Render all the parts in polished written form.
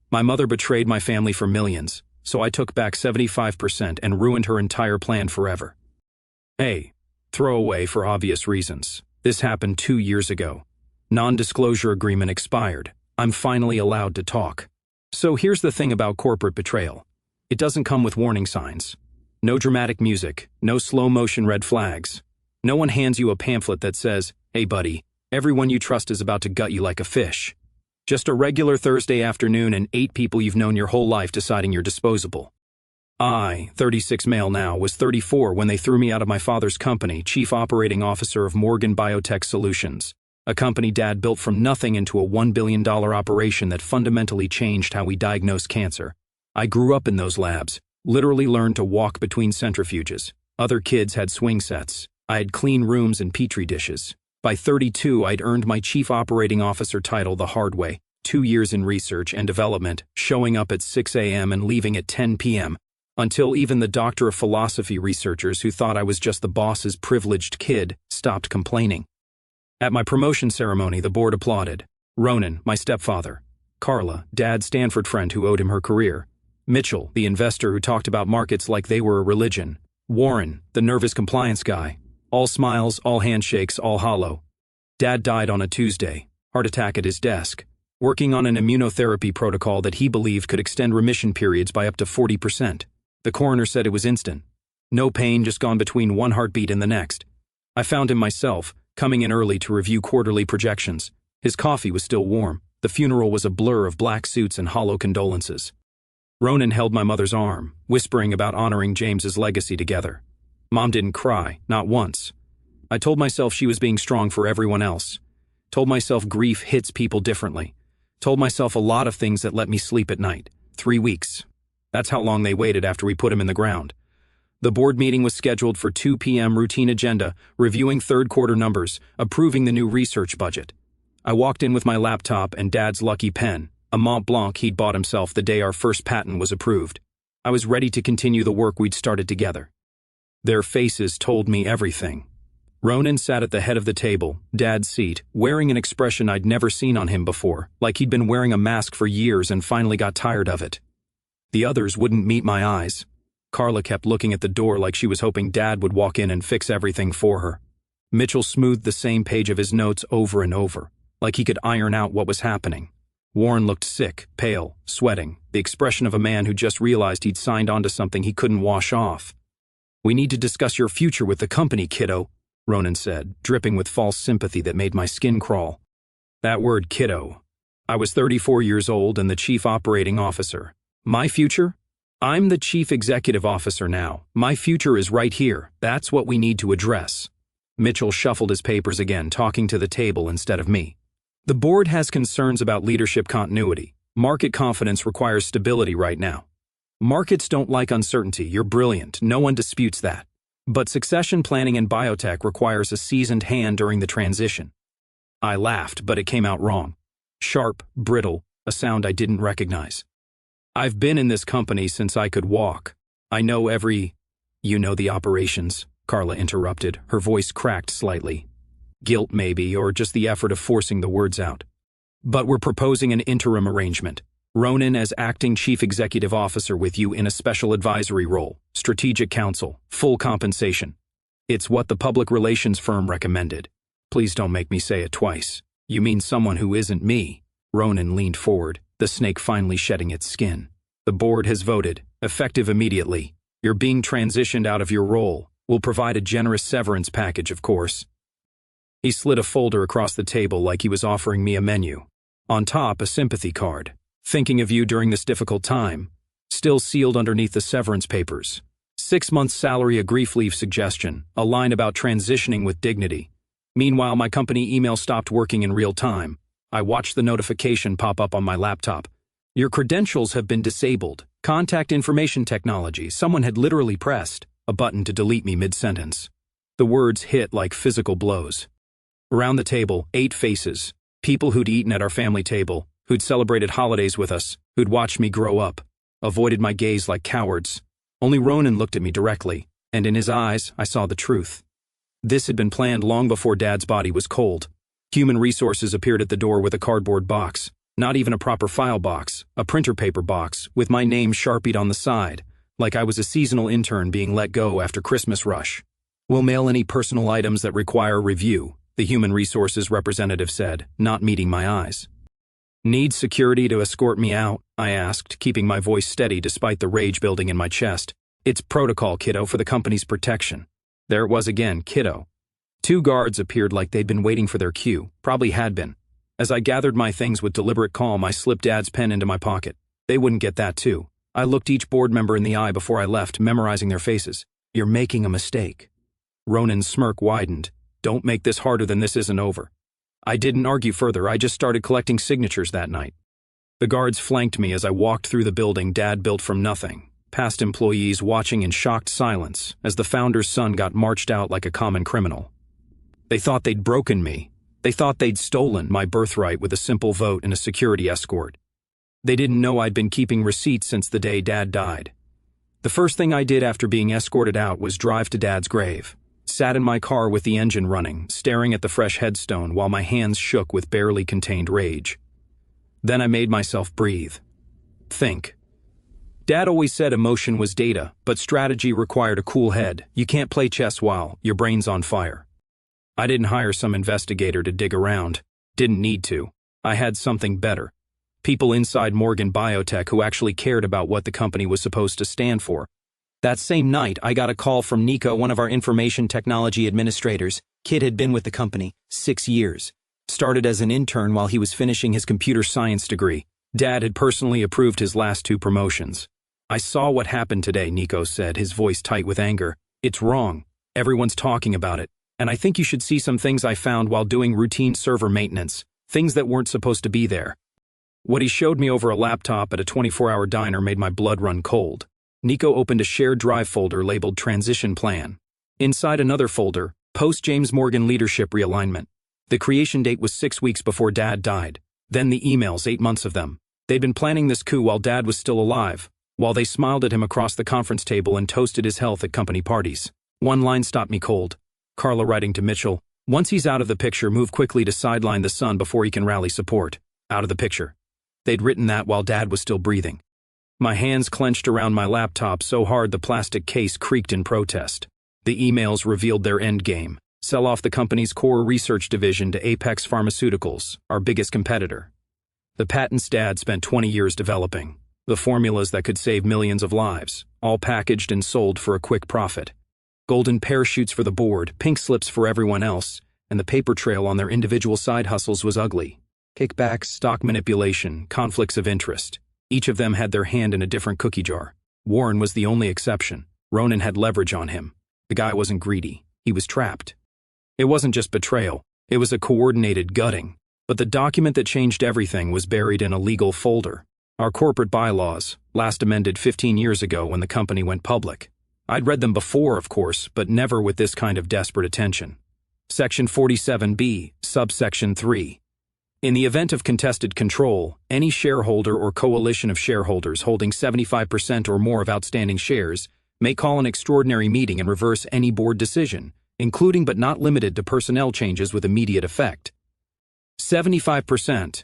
My mother betrayed my family for millions, so I took back 75% and ruined her entire plan forever. A. Throwaway for obvious reasons. This happened 2 years ago. Non-disclosure agreement expired. I'm finally allowed to talk. So here's the thing about corporate betrayal. It doesn't come with warning signs. No dramatic music, no slow-motion red flags. No one hands you a pamphlet that says, "Hey buddy, everyone you trust is about to gut you like a fish." Just a regular Thursday afternoon and 8 people you've known your whole life deciding you're disposable. I, 36 male now, was 34 when they threw me out of my father's company, Chief Operating Officer of Morgan Biotech Solutions, a company Dad built from nothing into a $1 billion operation that fundamentally changed how we diagnose cancer. I grew up in those labs, literally learned to walk between centrifuges. Other kids had swing sets. I had clean rooms and petri dishes. By 32, I'd earned my Chief Operating Officer title the hard way, 2 years in research and development, showing up at 6 a.m. and leaving at 10 p.m., until even the Doctor of Philosophy researchers who thought I was just the boss's privileged kid stopped complaining. At my promotion ceremony, the board applauded. Ronan, my stepfather. Carla, Dad's Stanford friend who owed him her career. Mitchell, the investor who talked about markets like they were a religion. Warren, the nervous compliance guy. All smiles, all handshakes, all hollow. Dad died on a Tuesday, heart attack at his desk, working on an immunotherapy protocol that he believed could extend remission periods by up to 40%. The coroner said it was instant. No pain, just gone between one heartbeat and the next. I found him myself, coming in early to review quarterly projections. His coffee was still warm. The funeral was a blur of black suits and hollow condolences. Ronan held my mother's arm, whispering about honoring James's legacy together. Mom didn't cry, not once. I told myself she was being strong for everyone else. Told myself grief hits people differently. Told myself a lot of things that let me sleep at night. 3 weeks. That's how long they waited after we put him in the ground. The board meeting was scheduled for 2 p.m. routine agenda, reviewing third quarter numbers, approving the new research budget. I walked in with my laptop and Dad's lucky pen, a Mont Blanc he'd bought himself the day our first patent was approved. I was ready to continue the work we'd started together. Their faces told me everything. Ronan sat at the head of the table, Dad's seat, wearing an expression I'd never seen on him before, like he'd been wearing a mask for years and finally got tired of it. The others wouldn't meet my eyes. Carla kept looking at the door like she was hoping Dad would walk in and fix everything for her. Mitchell smoothed the same page of his notes over and over, like he could iron out what was happening. Warren looked sick, pale, sweating, the expression of a man who just realized he'd signed onto something he couldn't wash off. "We need to discuss your future with the company, kiddo," Ronan said, dripping with false sympathy that made my skin crawl. That word, kiddo. I was 34 years old and the chief operating officer. My future? I'm the chief executive officer now. My future is right here. That's what we need to address. Mitchell shuffled his papers again, talking to the table instead of me. The board has concerns about leadership continuity. Market confidence requires stability right now. Markets don't like uncertainty. You're brilliant. No one disputes that. But succession planning in biotech requires a seasoned hand during the transition. I laughed, but it came out wrong. Sharp, brittle, a sound I didn't recognize. I've been in this company since I could walk. I know every... You know the operations, Carla interrupted, her voice cracked slightly. Guilt maybe, or just the effort of forcing the words out. But we're proposing an interim arrangement. Ronan as acting chief executive officer with you in a special advisory role, strategic counsel, full compensation. It's what the public relations firm recommended. Please don't make me say it twice. You mean someone who isn't me? Ronan leaned forward, the snake finally shedding its skin. The board has voted, effective immediately. You're being transitioned out of your role. We'll provide a generous severance package, of course. He slid a folder across the table like he was offering me a menu. On top, a sympathy card. Thinking of you during this difficult time. Still sealed underneath the severance papers. 6 months salary, a grief leave suggestion, a line about transitioning with dignity. Meanwhile, my company email stopped working in real time. I watched the notification pop up on my laptop. Your credentials have been disabled. Contact information technology. Someone had literally pressed a button to delete me mid-sentence. The words hit like physical blows. Around the table, 8 faces. People who'd eaten at our family table, who'd celebrated holidays with us, who'd watched me grow up, avoided my gaze like cowards. Only Ronan looked at me directly, and in his eyes, I saw the truth. This had been planned long before Dad's body was cold. Human resources appeared at the door with a cardboard box. Not even a proper file box, a printer paper box, with my name sharpied on the side, like I was a seasonal intern being let go after Christmas rush. "We'll mail any personal items that require review," the human resources representative said, not meeting my eyes. "Need security to escort me out?" I asked, keeping my voice steady despite the rage building in my chest. "It's protocol, kiddo, for the company's protection." There it was again, kiddo. 2 guards appeared like they'd been waiting for their cue, probably had been. As I gathered my things with deliberate calm, I slipped Dad's pen into my pocket. They wouldn't get that too. I looked each board member in the eye before I left, memorizing their faces. "You're making a mistake." Ronan's smirk widened. "Don't make this harder than this isn't over." I didn't argue further, I just started collecting signatures that night. The guards flanked me as I walked through the building Dad built from nothing, past employees watching in shocked silence as the founder's son got marched out like a common criminal. They thought they'd broken me. They thought they'd stolen my birthright with a simple vote and a security escort. They didn't know I'd been keeping receipts since the day Dad died. The first thing I did after being escorted out was drive to Dad's grave. Sat in my car with the engine running, staring at the fresh headstone while my hands shook with barely contained rage. Then I made myself breathe. Think. Dad always said emotion was data, but strategy required a cool head. You can't play chess while your brain's on fire. I didn't hire some investigator to dig around. Didn't need to. I had something better. People inside Morgan Biotech who actually cared about what the company was supposed to stand for. That same night, I got a call from Nico, one of our information technology administrators. Kid had been with the company 6 years. Started as an intern while he was finishing his computer science degree. Dad had personally approved his last 2 promotions. "I saw what happened today," Nico said, his voice tight with anger. "It's wrong. Everyone's talking about it. And I think you should see some things I found while doing routine server maintenance, things that weren't supposed to be there." What he showed me over a laptop at a 24-hour diner made my blood run cold. Nico opened a shared drive folder labeled Transition Plan. Inside another folder, Post-James Morgan Leadership Realignment. The creation date was 6 weeks before Dad died. Then the emails, 8 months of them. They'd been planning this coup while Dad was still alive, while they smiled at him across the conference table and toasted his health at company parties. One line stopped me cold. Carla writing to Mitchell, "Once he's out of the picture, move quickly to sideline the son before he can rally support." Out of the picture. They'd written that while Dad was still breathing. My hands clenched around my laptop so hard the plastic case creaked in protest. The emails revealed their endgame: sell off the company's core research division to Apex Pharmaceuticals, our biggest competitor. The patents Dad spent 20 years developing, the formulas that could save millions of lives, all packaged and sold for a quick profit. Golden parachutes for the board, pink slips for everyone else, and the paper trail on their individual side hustles was ugly. Kickbacks, stock manipulation, conflicts of interest. Each of them had their hand in a different cookie jar. Warren was the only exception. Ronan had leverage on him. The guy wasn't greedy. He was trapped. It wasn't just betrayal. It was a coordinated gutting. But the document that changed everything was buried in a legal folder. Our corporate bylaws, last amended 15 years ago when the company went public. I'd read them before, of course, but never with this kind of desperate attention. Section 47B, subsection 3. In the event of contested control, any shareholder or coalition of shareholders holding 75% or more of outstanding shares may call an extraordinary meeting and reverse any board decision, including but not limited to personnel changes with immediate effect. 75%.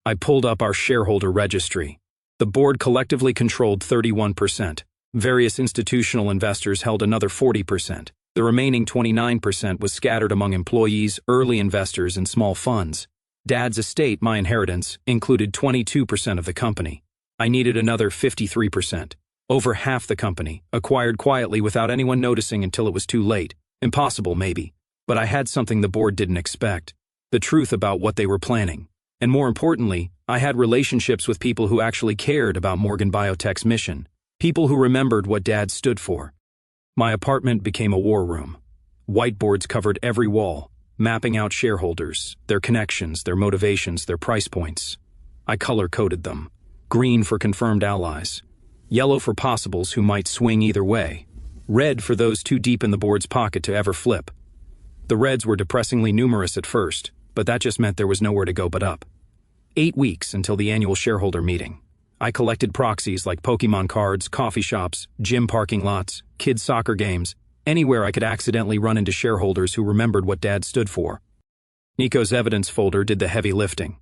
I pulled up our shareholder registry. The board collectively controlled 31%. Various institutional investors held another 40%. The remaining 29% was scattered among employees, early investors, and small funds. Dad's estate, my inheritance, included 22% of the company. I needed another 53%. Over half the company, acquired quietly without anyone noticing until it was too late. Impossible, maybe. But I had something the board didn't expect. The truth about what they were planning. And more importantly, I had relationships with people who actually cared about Morgan Biotech's mission. People who remembered what Dad stood for. My apartment became a war room. Whiteboards covered every wall, mapping out shareholders, their connections, their motivations, their price points. I color-coded them. Green for confirmed allies. Yellow for possibles who might swing either way. Red for those too deep in the board's pocket to ever flip. The reds were depressingly numerous at first, but that just meant there was nowhere to go but up. 8 weeks until the annual shareholder meeting. I collected proxies like Pokemon cards, coffee shops, gym parking lots, kids' soccer games, anywhere I could accidentally run into shareholders who remembered what Dad stood for. Nico's evidence folder did the heavy lifting.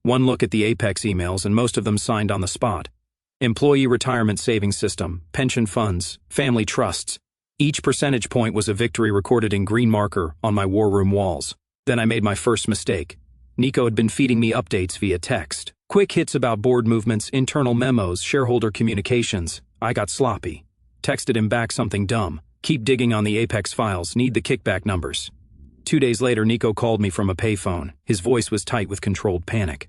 One look at the Apex emails and most of them signed on the spot. Employee retirement savings system, pension funds, family trusts. Each percentage point was a victory recorded in green marker on my war room walls. Then I made my first mistake. Nico had been feeding me updates via text. Quick hits about board movements, internal memos, shareholder communications. I got sloppy. Texted him back something dumb. Keep digging on the Apex files, need the kickback numbers. 2 days later, Nico called me from a payphone. His voice was tight with controlled panic.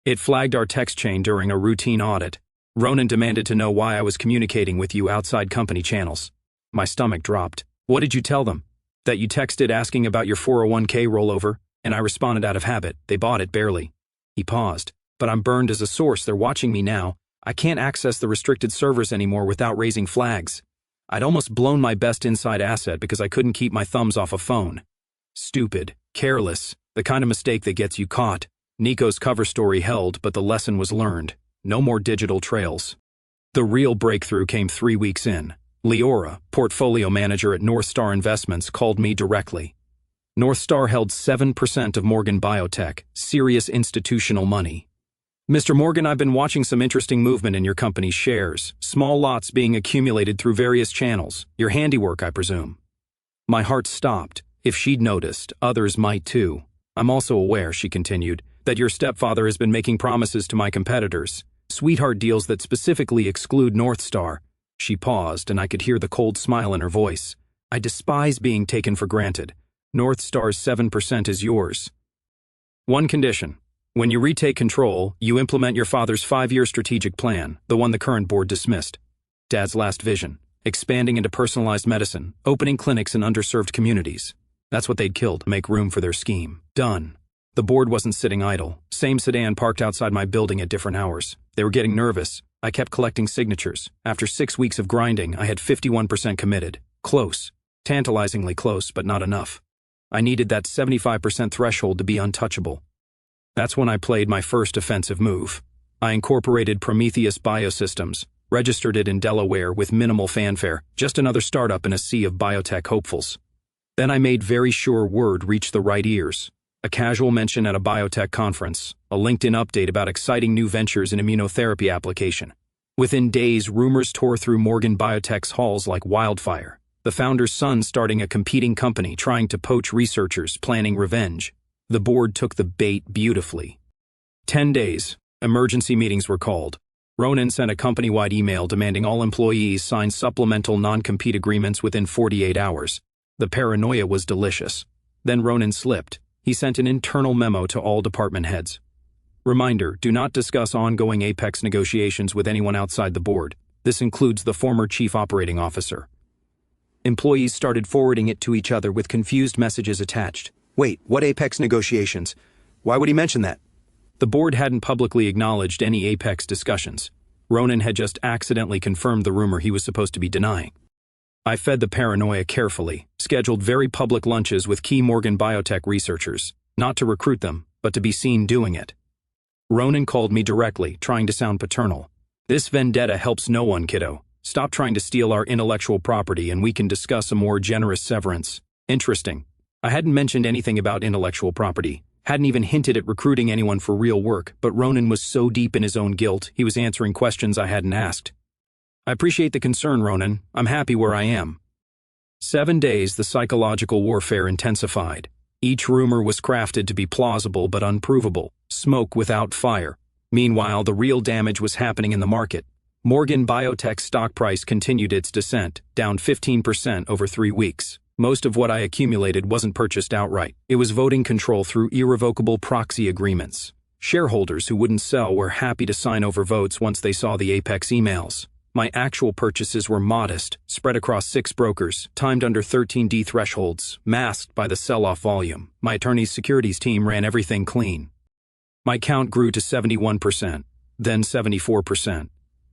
It flagged our text chain during a routine audit. Ronan demanded to know why I was communicating with you outside company channels. My stomach dropped. What did you tell them? That you texted asking about your 401k rollover, and I responded out of habit. They bought it barely. He paused. But I'm burned as a source. They're watching me now. I can't access the restricted servers anymore without raising flags. I'd almost blown my best inside asset because I couldn't keep my thumbs off a phone. Stupid, careless, the kind of mistake that gets you caught. Nico's cover story held, but the lesson was learned. No more digital trails. The real breakthrough came 3 weeks in. Leora, portfolio manager at North Star Investments, called me directly. North Star held 7% of Morgan Biotech, serious institutional money. Mr. Morgan, I've been watching some interesting movement in your company's shares, small lots being accumulated through various channels. Your handiwork, I presume. My heart stopped. If she'd noticed, others might too. I'm also aware, she continued, that your stepfather has been making promises to my competitors, sweetheart deals that specifically exclude North Star. She paused, and I could hear the cold smile in her voice. I despise being taken for granted. North Star's 7% is yours. One condition. When you retake control, you implement your father's 5-year strategic plan, the one the current board dismissed. Dad's last vision, expanding into personalized medicine, opening clinics in underserved communities. That's what they'd killed to make room for their scheme. Done. The board wasn't sitting idle. Same sedan parked outside my building at different hours. They were getting nervous. I kept collecting signatures. After 6 weeks of grinding, I had 51% committed. Close. Tantalizingly close, but not enough. I needed that 75% threshold to be untouchable. That's when I played my first offensive move. I incorporated Prometheus Biosystems, registered it in Delaware with minimal fanfare, just another startup in a sea of biotech hopefuls. Then I made very sure word reached the right ears. A casual mention at a biotech conference, a LinkedIn update about exciting new ventures in immunotherapy application. Within days, rumors tore through Morgan Biotech's halls like wildfire. The founder's son starting a competing company trying to poach researchers, planning revenge. The board took the bait beautifully. 10 days. Emergency meetings were called. Ronan sent a company-wide email demanding all employees sign supplemental non-compete agreements within 48 hours. The paranoia was delicious. Then Ronan slipped. He sent an internal memo to all department heads. Reminder, do not discuss ongoing Apex negotiations with anyone outside the board. This includes the former chief operating officer. Employees started forwarding it to each other with confused messages attached. Wait, what Apex negotiations? Why would he mention that? The board hadn't publicly acknowledged any Apex discussions. Ronan had just accidentally confirmed the rumor he was supposed to be denying. I fed the paranoia carefully, scheduled very public lunches with key Morgan Biotech researchers, not to recruit them, but to be seen doing it. Ronan called me directly, trying to sound paternal. This vendetta helps no one, kiddo. Stop trying to steal our intellectual property and we can discuss a more generous severance. Interesting. I hadn't mentioned anything about intellectual property, hadn't even hinted at recruiting anyone for real work, but Ronan was so deep in his own guilt, he was answering questions I hadn't asked. I appreciate the concern, Ronan. I'm happy where I am. 7 days, the psychological warfare intensified. Each rumor was crafted to be plausible but unprovable, smoke without fire. Meanwhile, the real damage was happening in the market. Morgan Biotech's stock price continued its descent, down 15% over 3 weeks. Most of what I accumulated wasn't purchased outright. It was voting control through irrevocable proxy agreements. Shareholders who wouldn't sell were happy to sign over votes once they saw the Apex emails. My actual purchases were modest, spread across 6 brokers, timed under 13D thresholds, masked by the sell-off volume. My attorney's securities team ran everything clean. My count grew to 71%, then 74%.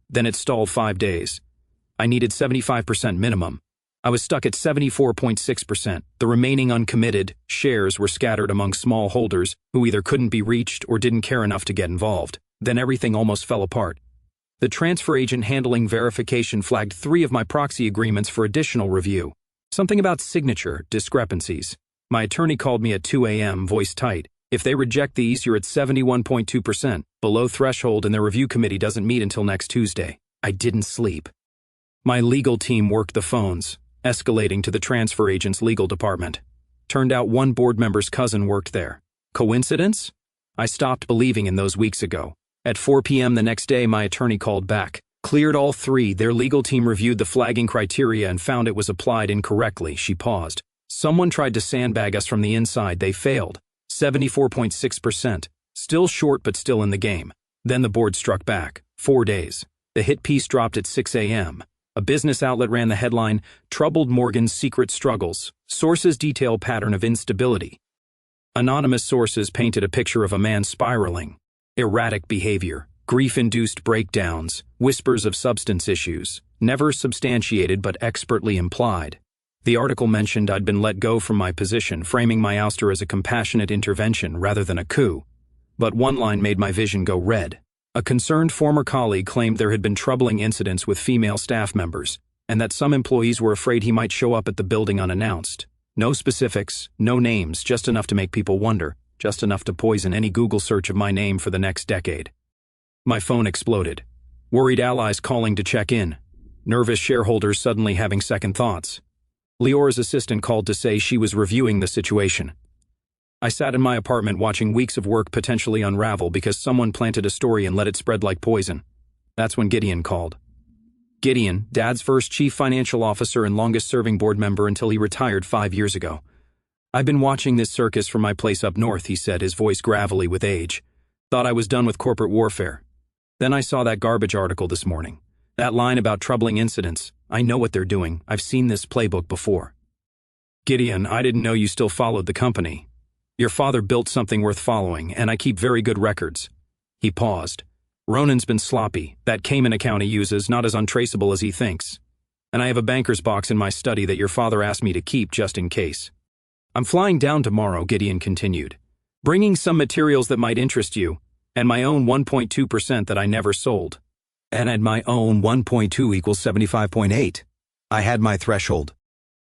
Then it stalled 5 days. I needed 75% minimum. I was stuck at 74.6%. The remaining uncommitted shares were scattered among small holders who either couldn't be reached or didn't care enough to get involved. Then everything almost fell apart. The transfer agent handling verification flagged 3 of my proxy agreements for additional review. Something about signature discrepancies. My attorney called me at 2 a.m., voice tight. If they reject these, you're at 71.2%, below threshold, and their review committee doesn't meet until next Tuesday. I didn't sleep. My legal team worked the phones, escalating to the transfer agent's legal department. Turned out one board member's cousin worked there. Coincidence? I stopped believing in those weeks ago. At 4 p.m. the next day, my attorney called back. Cleared all three. Their legal team reviewed the flagging criteria and found it was applied incorrectly. She paused. Someone tried to sandbag us from the inside. They failed. 74.6%. Still short, but still in the game. Then the board struck back. 4 days. The hit piece dropped at 6 a.m. A business outlet ran the headline, "Troubled Morgan's Secret Struggles. Sources detail pattern of instability." Anonymous sources painted a picture of a man spiraling. Erratic behavior, grief-induced breakdowns, whispers of substance issues, never substantiated but expertly implied. The article mentioned I'd been let go from my position, framing my ouster as a compassionate intervention rather than a coup. But one line made my vision go red. A concerned former colleague claimed there had been troubling incidents with female staff members, and that some employees were afraid he might show up at the building unannounced. No specifics, no names, just enough to make people wonder, just enough to poison any Google search of my name for the next decade. My phone exploded. Worried allies calling to check in. Nervous shareholders suddenly having second thoughts. Leora's assistant called to say she was reviewing the situation. I sat in my apartment watching weeks of work potentially unravel because someone planted a story and let it spread like poison. That's when Gideon called. Gideon, Dad's first chief financial officer and longest-serving board member until he retired 5 years ago. "I've been watching this circus from my place up north," he said, his voice gravelly with age. "Thought I was done with corporate warfare. Then I saw that garbage article this morning. That line about troubling incidents. I know what they're doing. I've seen this playbook before." "Gideon, I didn't know you still followed the company. Your father built something worth following, and I keep very good records." He paused. "Ronan's been sloppy. That Cayman account he uses, not as untraceable as he thinks. And I have a banker's box in my study that your father asked me to keep just in case. I'm flying down tomorrow," Gideon continued, "bringing some materials that might interest you, and my own 1.2% that I never sold." And my own 1.2 equals 75.8. I had my threshold.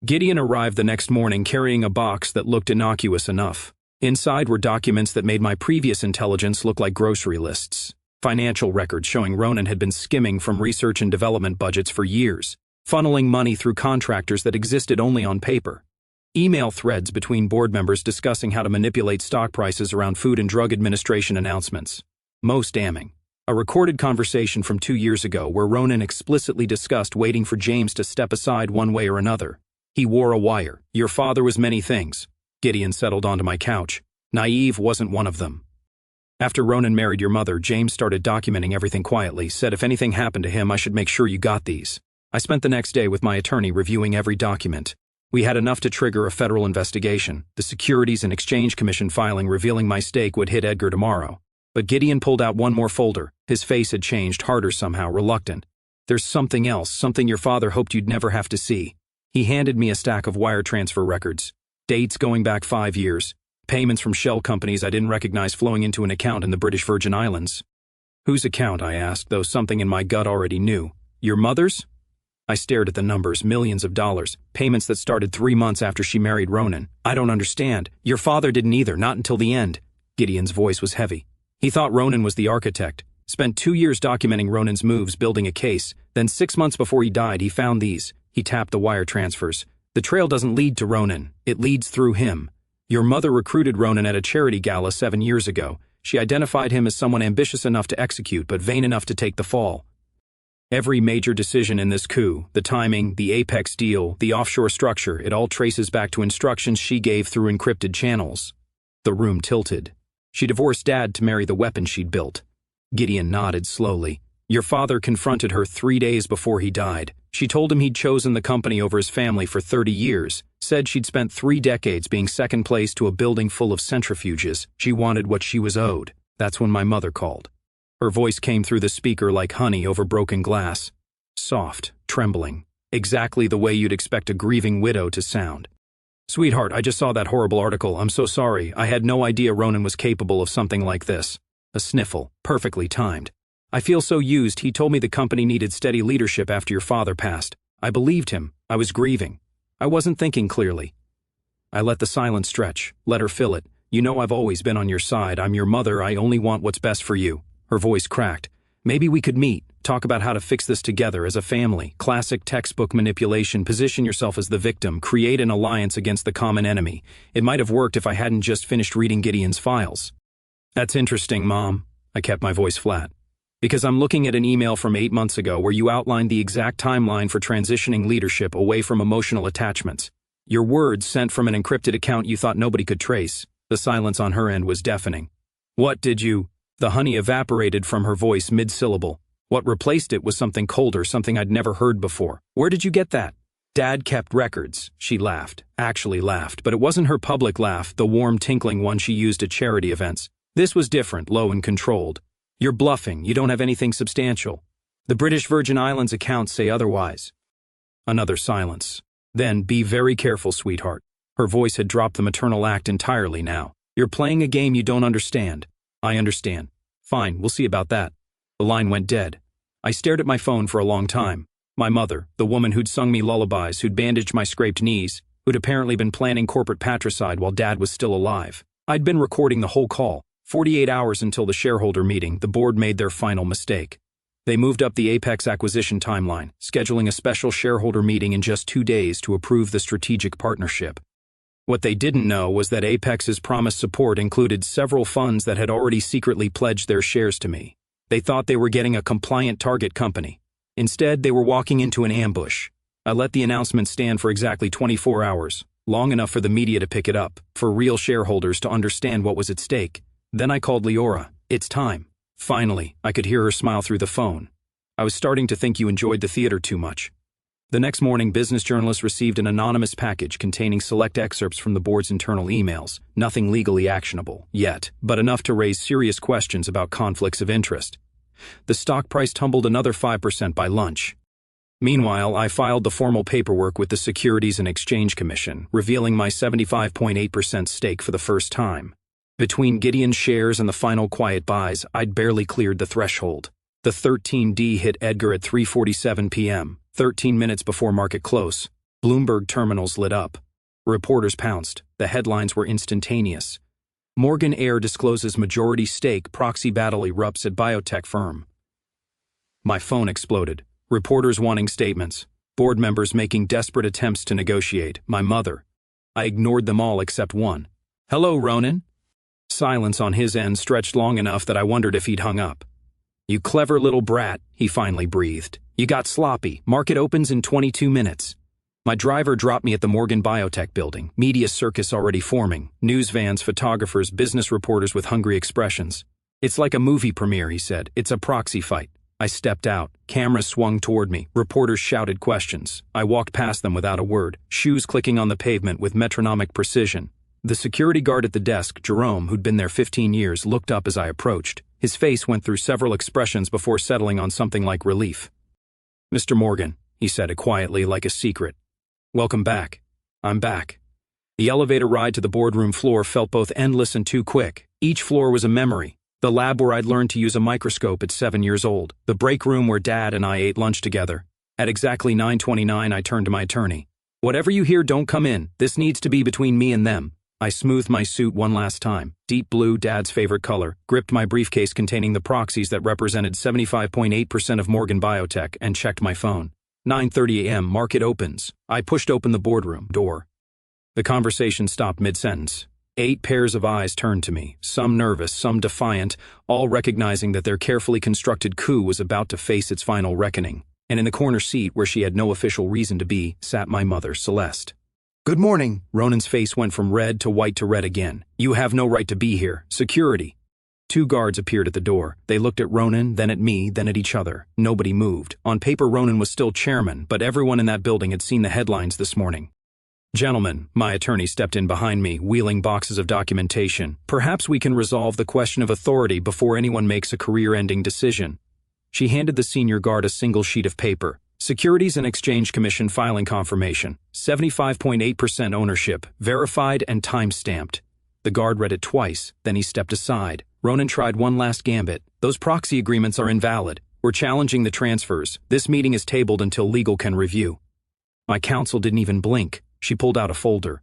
Gideon arrived the next morning carrying a box that looked innocuous enough. Inside were documents that made my previous intelligence look like grocery lists. Financial records showing Ronan had been skimming from research and development budgets for years, funneling money through contractors that existed only on paper. Email threads between board members discussing how to manipulate stock prices around Food and Drug Administration announcements. Most damning. A recorded conversation from 2 years ago where Ronan explicitly discussed waiting for James to step aside one way or another. He wore a wire. "Your father was many things." Gideon settled onto my couch. "Naive wasn't one of them. After Ronan married your mother, James started documenting everything quietly, said if anything happened to him, I should make sure you got these." I spent the next day with my attorney reviewing every document. We had enough to trigger a federal investigation. The Securities and Exchange Commission filing revealing my stake would hit Edgar tomorrow. But Gideon pulled out one more folder. His face had changed, harder somehow, reluctant. "There's something else, something your father hoped you'd never have to see." He handed me a stack of wire transfer records. Dates going back 5 years. Payments from shell companies I didn't recognize flowing into an account in the British Virgin Islands. "Whose account?" I asked, though something in my gut already knew. "Your mother's?" I stared at the numbers, millions of dollars, payments that started 3 months after she married Ronan. "I don't understand. Your father didn't either, not until the end." Gideon's voice was heavy. He thought Ronan was the architect. Spent 2 years documenting Ronan's moves, building a case. Then 6 months before he died, he found these. He tapped the wire transfers. "The trail doesn't lead to Ronan. It leads through him. Your mother recruited Ronan at a charity gala 7 years ago. She identified him as someone ambitious enough to execute, but vain enough to take the fall. Every major decision in this coup, the timing, the Apex deal, the offshore structure, it all traces back to instructions she gave through encrypted channels." The room tilted. "She divorced Dad to marry the weapon she'd built." Gideon nodded slowly. "Your father confronted her 3 days before he died. She told him he'd chosen the company over his family for 30 years, said she'd spent 3 decades being second place to a building full of centrifuges. She wanted what she was owed. That's when my mother called." Her voice came through the speaker like honey over broken glass. Soft, trembling, exactly the way you'd expect a grieving widow to sound. "Sweetheart, I just saw that horrible article. I'm so sorry. I had no idea Ronan was capable of something like this." A sniffle, perfectly timed. "I feel so used. He told me the company needed steady leadership after your father passed. I believed him. I was grieving. I wasn't thinking clearly." I let the silence stretch, let her fill it. You know I've always been on your side. I'm your mother. I only want what's best for you." Her voice cracked. "Maybe we could meet, talk about how to fix this together as a family." Classic textbook manipulation. Position yourself as the victim, create an alliance against the common enemy. It might have worked if I hadn't just finished reading Gideon's files. "That's interesting, Mom." I kept my voice flat. "Because I'm looking at an email from 8 months ago where you outlined the exact timeline for transitioning leadership away from emotional attachments. Your words sent from an encrypted account you thought nobody could trace." The silence on her end was deafening. "What did you—" The honey evaporated from her voice mid-syllable. What replaced it was something colder, something I'd never heard before. "Where did you get that?" "Dad kept records." She laughed. Actually laughed, but it wasn't her public laugh, the warm tinkling one she used at charity events. This was different, low and controlled. "You're bluffing. You don't have anything substantial. The British Virgin Islands accounts say otherwise." Another silence. Then, "Be very careful, sweetheart." Her voice had dropped the maternal act entirely now. "You're playing a game you don't understand." "I understand." "Fine, we'll see about that." The line went dead. I stared at my phone for a long time. My mother, the woman who'd sung me lullabies, who'd bandaged my scraped knees, who'd apparently been planning corporate patricide while Dad was still alive. I'd been recording the whole call. 48 hours until the shareholder meeting, the board made their final mistake. They moved up the Apex acquisition timeline, scheduling a special shareholder meeting in just 2 days to approve the strategic partnership. What they didn't know was that Apex's promised support included several funds that had already secretly pledged their shares to me. They thought they were getting a compliant target company. Instead, they were walking into an ambush. I let the announcement stand for exactly 24 hours, long enough for the media to pick it up, for real shareholders to understand what was at stake. Then I called Leora. "It's time." Finally, I could hear her smile through the phone. "I was starting to think you enjoyed the theater too much." The next morning, business journalists received an anonymous package containing select excerpts from the board's internal emails, nothing legally actionable yet, but enough to raise serious questions about conflicts of interest. The stock price tumbled another 5% by lunch. Meanwhile, I filed the formal paperwork with the Securities and Exchange Commission, revealing my 75.8% stake for the first time. Between Gideon's shares and the final quiet buys, I'd barely cleared the threshold. The 13D hit Edgar at 3:47 p.m., 13 minutes before market close. Bloomberg terminals lit up. Reporters pounced. The headlines were instantaneous. Morgan Air discloses majority stake, proxy battle erupts at biotech firm. My phone exploded. Reporters wanting statements. Board members making desperate attempts to negotiate. My mother. I ignored them all except one. "Hello, Ronan." Silence on his end stretched long enough that I wondered if he'd hung up. "You clever little brat," he finally breathed. "You got sloppy. Market opens in 22 minutes. My driver dropped me at the Morgan Biotech building, media circus already forming, news vans, photographers, business reporters with hungry expressions. "It's like a movie premiere," he said. "It's a proxy fight." I stepped out. Cameras swung toward me. Reporters shouted questions. I walked past them without a word, shoes clicking on the pavement with metronomic precision. The security guard at the desk, Jerome, who'd been there 15 years, looked up as I approached. His face went through several expressions before settling on something like relief. "Mr. Morgan," he said it quietly like a secret. "Welcome back." "I'm back." The elevator ride to the boardroom floor felt both endless and too quick. Each floor was a memory. The lab where I'd learned to use a microscope at 7 years old. The break room where Dad and I ate lunch together. At exactly 9:29, I turned to my attorney. "Whatever you hear, don't come in. This needs to be between me and them." I smoothed my suit one last time. Deep blue, Dad's favorite color. Gripped my briefcase containing the proxies that represented 75.8% of Morgan Biotech and checked my phone. 9:30 a.m. Market opens. I pushed open the boardroom door. The conversation stopped mid-sentence. 8 pairs of eyes turned to me, some nervous, some defiant, all recognizing that their carefully constructed coup was about to face its final reckoning. And in the corner seat, where she had no official reason to be, sat my mother, Celeste. "Good morning." Ronan's face went from red to red again. "You have no right to be here. Security." 2 guards appeared at the door. They looked at Ronan, then at me, then at each other. Nobody moved. On paper, Ronan was still chairman, but everyone in that building had seen the headlines this morning. "Gentlemen," my attorney stepped in behind me, wheeling boxes of documentation. "Perhaps we can resolve the question of authority before anyone makes a career-ending decision." She handed the senior guard a single sheet of paper. Securities and Exchange Commission filing confirmation. 75.8% ownership, verified and time-stamped. The guard read it twice, then he stepped aside. Ronan tried one last gambit. "Those proxy agreements are invalid. We're challenging the transfers. This meeting is tabled until legal can review." My counsel didn't even blink. She pulled out a folder.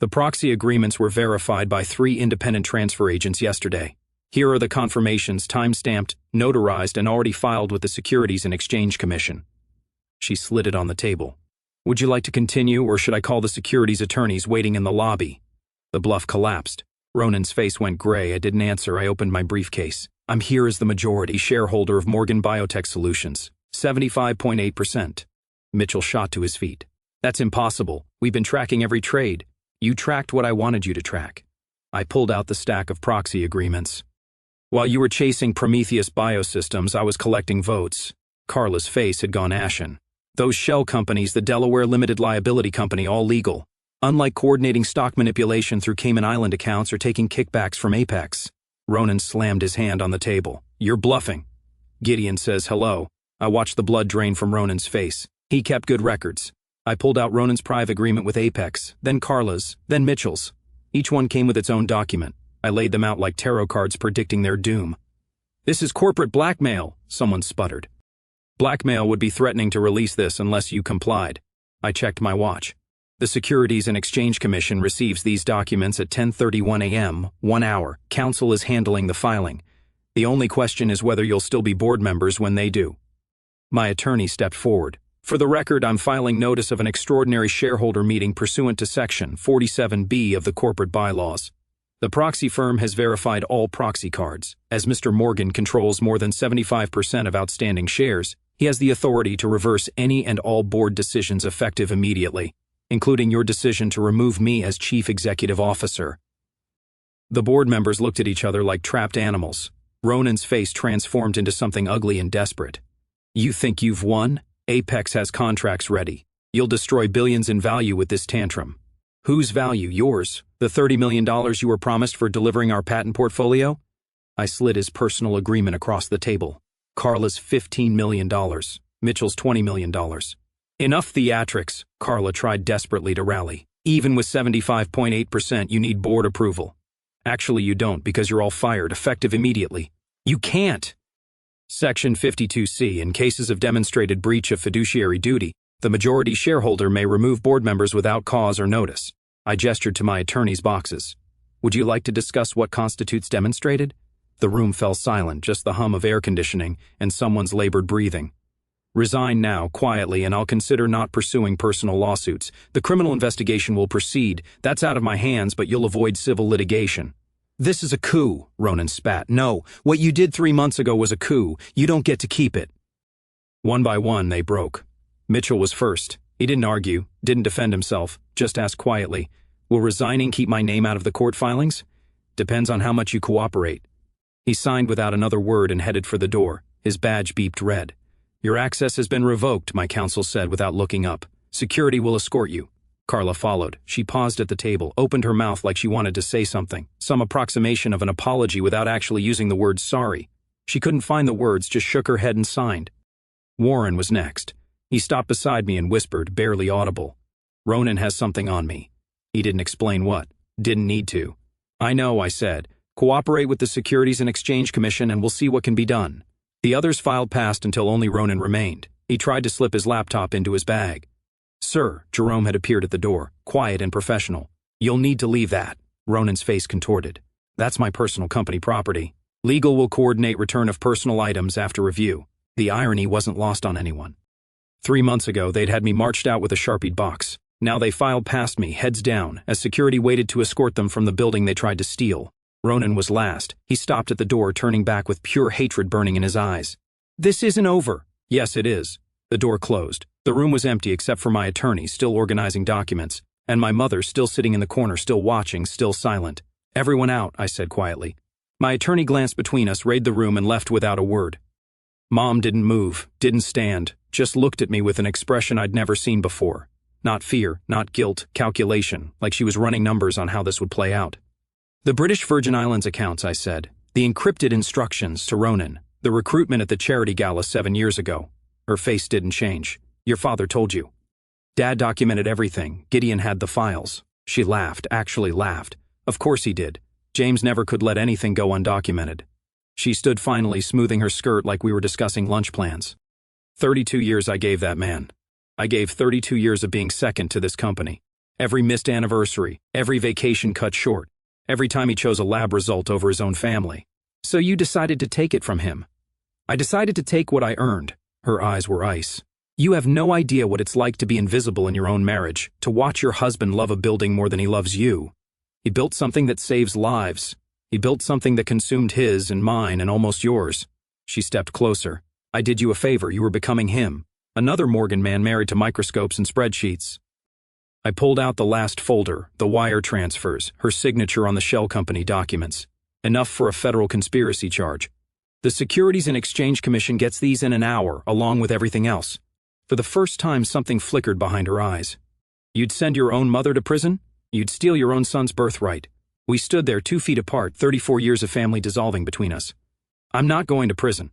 The proxy agreements were verified by 3 independent transfer agents yesterday. Here are the confirmations time-stamped, notarized, and already filed with the Securities and Exchange Commission. She slid it on the table. Would you like to continue, or should I call the securities attorneys waiting in the lobby? The bluff collapsed. Ronan's face went gray. I didn't answer. I opened my briefcase. I'm here as the majority shareholder of Morgan Biotech Solutions, 75.8%. Mitchell shot to his feet. That's impossible. We've been tracking every trade. You tracked what I wanted you to track. I pulled out the stack of proxy agreements. While you were chasing Prometheus Biosystems, I was collecting votes. Carla's face had gone ashen. Those shell companies, the Delaware Limited Liability Company, all legal. Unlike coordinating stock manipulation through Cayman Island accounts or taking kickbacks from Apex. Ronan slammed his hand on the table. You're bluffing. Gideon says hello. I watched the blood drain from Ronan's face. He kept good records. I pulled out Ronan's private agreement with Apex, then Carla's, then Mitchell's. Each one came with its own document. I laid them out like tarot cards predicting their doom. This is corporate blackmail, someone sputtered. Blackmail would be threatening to release this unless you complied. I checked my watch. The Securities and Exchange Commission receives these documents at 10:31 a.m., 1 hour. Counsel is handling the filing. The only question is whether you'll still be board members when they do. My attorney stepped forward. For the record, I'm filing notice of an extraordinary shareholder meeting pursuant to Section 47B of the corporate bylaws. The proxy firm has verified all proxy cards. As Mr. Morgan controls more than 75% of outstanding shares, he has the authority to reverse any and all board decisions effective immediately, including your decision to remove me as chief executive officer. The board members looked at each other like trapped animals. Ronan's face transformed into something ugly and desperate. You think you've won? Apex has contracts ready. You'll destroy billions in value with this tantrum. Whose value? Yours? The $30 million you were promised for delivering our patent portfolio? I slid his personal agreement across the table. Carla's $15 million. Mitchell's $20 million. Enough theatrics, Carla tried desperately to rally. Even with 75.8%, you need board approval. Actually, you don't, because you're all fired, effective immediately. You can't! Section 52C, in cases of demonstrated breach of fiduciary duty, the majority shareholder may remove board members without cause or notice. I gestured to my attorney's boxes. Would you like to discuss what constitutes demonstrated? The room fell silent, just the hum of air conditioning and someone's labored breathing. Resign now, quietly, and I'll consider not pursuing personal lawsuits. The criminal investigation will proceed. That's out of my hands, but you'll avoid civil litigation. This is a coup, Ronan spat. No, what you did 3 months ago was a coup. You don't get to keep it. One by one, they broke. Mitchell was first. He didn't argue, didn't defend himself, just asked quietly, will resigning keep my name out of the court filings? Depends on how much you cooperate. He signed without another word and headed for the door. His badge beeped red. Your access has been revoked, my counsel said without looking up. Security will escort you. Carla followed. She paused at the table, opened her mouth like she wanted to say something, some approximation of an apology without actually using the word sorry. She couldn't find the words, just shook her head and signed. Warren was next. He stopped beside me and whispered, barely audible. Ronan has something on me. He didn't explain what. Didn't need to. I know, I said. Cooperate with the Securities and Exchange Commission and we'll see what can be done. The others filed past until only Ronan remained. He tried to slip his laptop into his bag. Sir, Jerome had appeared at the door, quiet and professional. You'll need to leave that. Ronan's face contorted. That's my personal company property. Legal will coordinate return of personal items after review. The irony wasn't lost on anyone. 3 months ago, they'd had me marched out with a Sharpied box. Now they filed past me, heads down, as security waited to escort them from the building they tried to steal. Ronan was last. He stopped at the door, turning back with pure hatred burning in his eyes. This isn't over. Yes, it is. The door closed. The room was empty except for my attorney, still organizing documents, and my mother still sitting in the corner, still watching, still silent. Everyone out, I said quietly. My attorney glanced between us, raided the room, and left without a word. Mom didn't move, didn't stand, just looked at me with an expression I'd never seen before. Not fear, not guilt, calculation, like she was running numbers on how this would play out. The British Virgin Islands accounts, I said. The encrypted instructions to Ronan. The recruitment at the charity gala 7 years ago. Her face didn't change. Your father told you. Dad documented everything. Gideon had the files. She laughed, actually laughed. Of course he did. James never could let anything go undocumented. She stood finally, smoothing her skirt like we were discussing lunch plans. 32 years I gave that man. I gave 32 years of being second to this company. Every missed anniversary, every vacation cut short, every time he chose a lab result over his own family. So you decided to take it from him. I decided to take what I earned. Her eyes were ice. You have no idea what it's like to be invisible in your own marriage, to watch your husband love a building more than he loves you. He built something that saves lives. He built something that consumed his and mine and almost yours. She stepped closer. I did you a favor, you were becoming him. Another Morgan man married to microscopes and spreadsheets. I pulled out the last folder, the wire transfers, her signature on the shell company documents. Enough for a federal conspiracy charge. The Securities and Exchange Commission gets these in an hour, along with everything else. For the first time, something flickered behind her eyes. You'd send your own mother to prison? You'd steal your own son's birthright. We stood there 2 feet apart, 34 years of family dissolving between us. I'm not going to prison.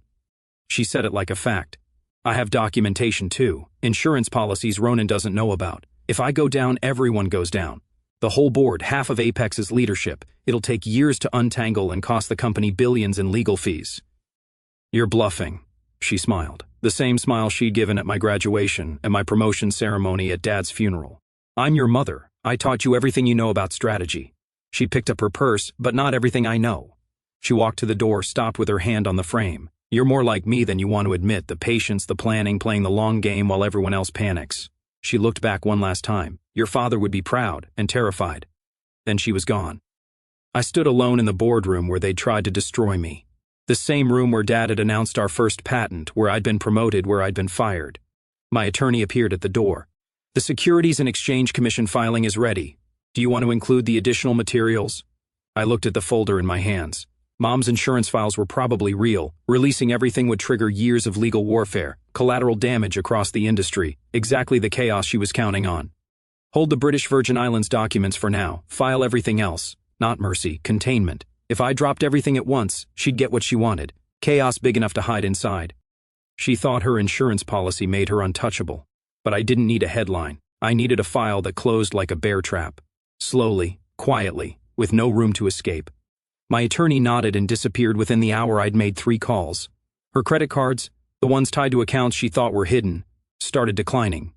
She said it like a fact. I have documentation too, insurance policies Ronan doesn't know about. If I go down, everyone goes down. The whole board, half of Apex's leadership. It'll take years to untangle and cost the company billions in legal fees. You're bluffing, she smiled. The same smile she'd given at my graduation and my promotion ceremony at Dad's funeral. I'm your mother. I taught you everything you know about strategy. She picked up her purse, but not everything I know. She walked to the door, stopped with her hand on the frame. You're more like me than you want to admit, the patience, the planning, playing the long game while everyone else panics. She looked back one last time. Your father would be proud and terrified. Then she was gone. I stood alone in the boardroom where they'd tried to destroy me. The same room where Dad had announced our first patent, where I'd been promoted, where I'd been fired. My attorney appeared at the door. The Securities and Exchange Commission filing is ready. Do you want to include the additional materials? I looked at the folder in my hands. Mom's insurance files were probably real. Releasing everything would trigger years of legal warfare, collateral damage across the industry, exactly the chaos she was counting on. Hold the British Virgin Islands documents for now. File everything else. Not mercy, containment. If I dropped everything at once, she'd get what she wanted. Chaos big enough to hide inside. She thought her insurance policy made her untouchable. But I didn't need a headline. I needed a file that closed like a bear trap. Slowly, quietly, with no room to escape. My attorney nodded and disappeared within the hour. I'd made 3 calls. Her credit cards, the ones tied to accounts she thought were hidden, started declining.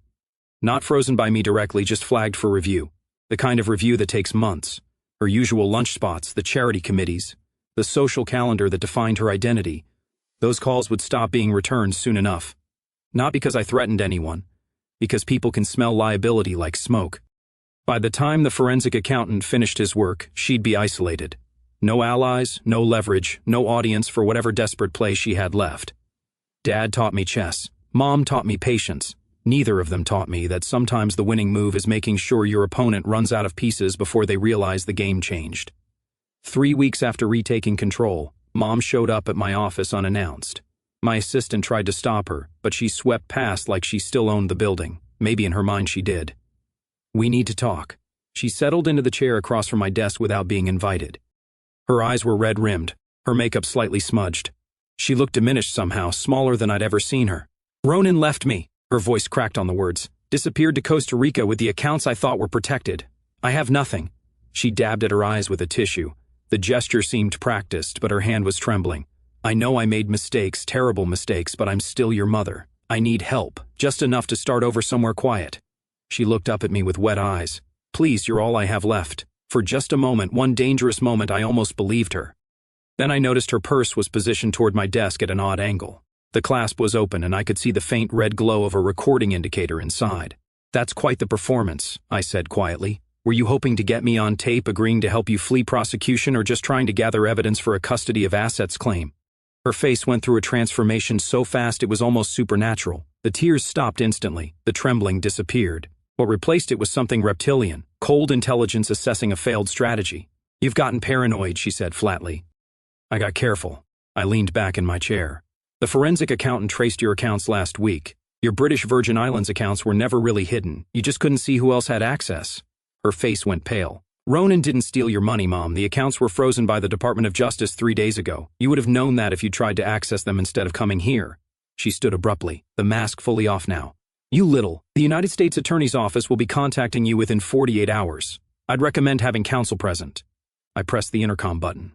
Not frozen by me directly, just flagged for review. The kind of review that takes months. Her usual lunch spots, the charity committees, the social calendar that defined her identity. Those calls would stop being returned soon enough. Not because I threatened anyone, because people can smell liability like smoke. By the time the forensic accountant finished his work, she'd be isolated. No allies, no leverage, no audience for whatever desperate play she had left. Dad taught me chess. Mom taught me patience. Neither of them taught me that sometimes the winning move is making sure your opponent runs out of pieces before they realize the game changed. 3 weeks after retaking control, Mom showed up at my office unannounced. My assistant tried to stop her, but she swept past like she still owned the building. Maybe in her mind she did. We need to talk. She settled into the chair across from my desk without being invited. Her eyes were red-rimmed, her makeup slightly smudged. She looked diminished somehow, smaller than I'd ever seen her. Ronan left me. Her voice cracked on the words. Disappeared to Costa Rica with the accounts I thought were protected. I have nothing. She dabbed at her eyes with a tissue. The gesture seemed practiced, but her hand was trembling. I know I made mistakes, terrible mistakes, but I'm still your mother. I need help, just enough to start over somewhere quiet. She looked up at me with wet eyes. Please, you're all I have left. For just a moment, one dangerous moment, I almost believed her. Then I noticed her purse was positioned toward my desk at an odd angle. The clasp was open and I could see the faint red glow of a recording indicator inside. That's quite the performance, I said quietly. Were you hoping to get me on tape, agreeing to help you flee prosecution, or just trying to gather evidence for a custody of assets claim? Her face went through a transformation so fast it was almost supernatural. The tears stopped instantly. The trembling disappeared. What replaced it was something reptilian, cold intelligence assessing a failed strategy. You've gotten paranoid, she said flatly. I got careful. I leaned back in my chair. The forensic accountant traced your accounts last week. Your British Virgin Islands accounts were never really hidden. You just couldn't see who else had access. Her face went pale. Ronan didn't steal your money, Mom. The accounts were frozen by the Department of Justice 3 days ago. You would have known that if you tried to access them instead of coming here. She stood abruptly, the mask fully off now. You little. The United States Attorney's Office will be contacting you within 48 hours. I'd recommend having counsel present. I pressed the intercom button.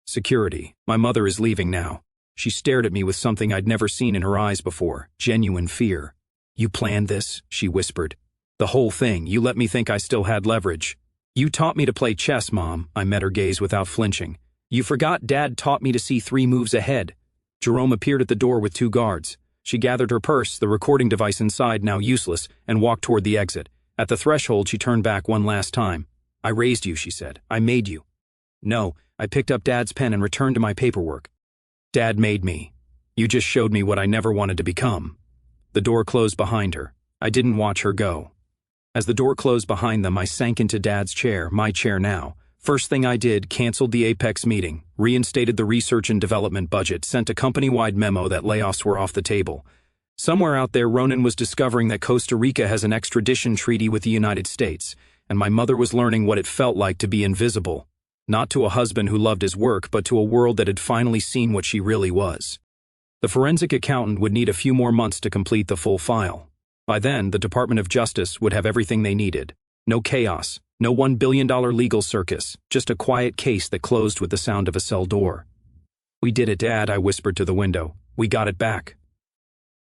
Security. My mother is leaving now. She stared at me with something I'd never seen in her eyes before, genuine fear. You planned this, she whispered. The whole thing, you let me think I still had leverage. You taught me to play chess, Mom. I met her gaze without flinching. You forgot Dad taught me to see 3 moves ahead. Jerome appeared at the door with 2 guards. She gathered her purse, the recording device inside now useless, and walked toward the exit. At the threshold, she turned back one last time. I raised you, she said. I made you. No, I picked up Dad's pen and returned to my paperwork. Dad made me. You just showed me what I never wanted to become. The door closed behind her. I didn't watch her go. As the door closed behind them, I sank into Dad's chair, my chair now. First thing I did, canceled the Apex meeting, reinstated the research and development budget, sent a company-wide memo that layoffs were off the table. Somewhere out there, Ronan was discovering that Costa Rica has an extradition treaty with the United States, and my mother was learning what it felt like to be invisible. Not to a husband who loved his work, but to a world that had finally seen what she really was. The forensic accountant would need a few more months to complete the full file. By then, the Department of Justice would have everything they needed. No chaos, no $1 billion legal circus, just a quiet case that closed with the sound of a cell door. We did it, Dad, I whispered to the window. We got it back.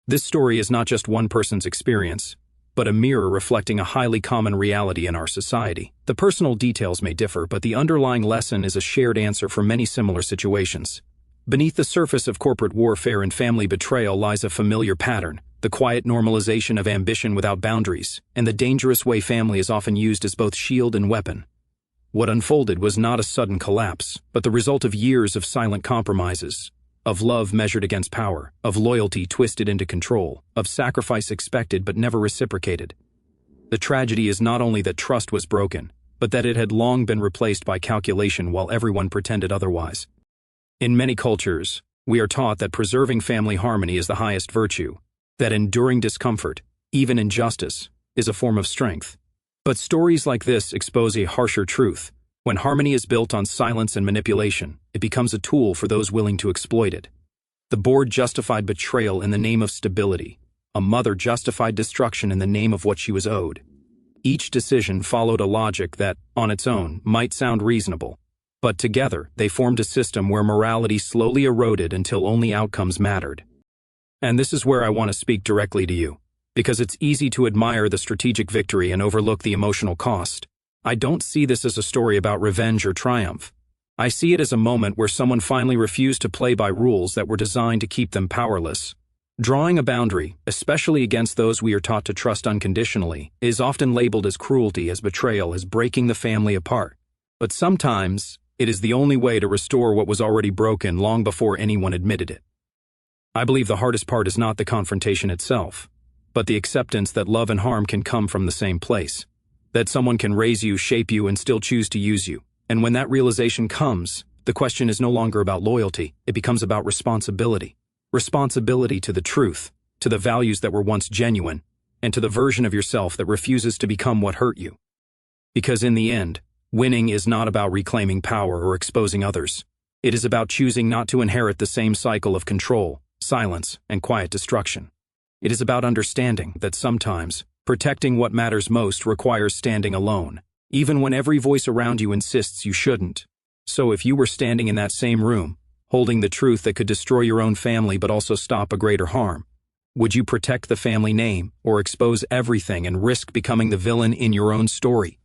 This story is not just one person's experience, but a mirror reflecting a highly common reality in our society. The personal details may differ, but the underlying lesson is a shared answer for many similar situations. Beneath the surface of corporate warfare and family betrayal lies a familiar pattern, the quiet normalization of ambition without boundaries, and the dangerous way family is often used as both shield and weapon. What unfolded was not a sudden collapse, but the result of years of silent compromises, of love measured against power, of loyalty twisted into control, of sacrifice expected but never reciprocated. The tragedy is not only that trust was broken, but that it had long been replaced by calculation while everyone pretended otherwise. In many cultures, we are taught that preserving family harmony is the highest virtue, that enduring discomfort, even injustice, is a form of strength. But stories like this expose a harsher truth. When harmony is built on silence and manipulation, it becomes a tool for those willing to exploit it. The board justified betrayal in the name of stability. A mother justified destruction in the name of what she was owed. Each decision followed a logic that, on its own, might sound reasonable. But together, they formed a system where morality slowly eroded until only outcomes mattered. And this is where I want to speak directly to you, because it's easy to admire the strategic victory and overlook the emotional cost. I don't see this as a story about revenge or triumph. I see it as a moment where someone finally refused to play by rules that were designed to keep them powerless. Drawing a boundary, especially against those we are taught to trust unconditionally, is often labeled as cruelty, as betrayal, as breaking the family apart. But sometimes, it is the only way to restore what was already broken long before anyone admitted it. I believe the hardest part is not the confrontation itself, but the acceptance that love and harm can come from the same place. That someone can raise you, shape you, and still choose to use you. And when that realization comes, the question is no longer about loyalty, it becomes about responsibility. Responsibility to the truth, to the values that were once genuine, and to the version of yourself that refuses to become what hurt you. Because in the end, winning is not about reclaiming power or exposing others. It is about choosing not to inherit the same cycle of control, silence, and quiet destruction. It is about understanding that sometimes, protecting what matters most requires standing alone, even when every voice around you insists you shouldn't. So if you were standing in that same room, holding the truth that could destroy your own family but also stop a greater harm, would you protect the family name or expose everything and risk becoming the villain in your own story?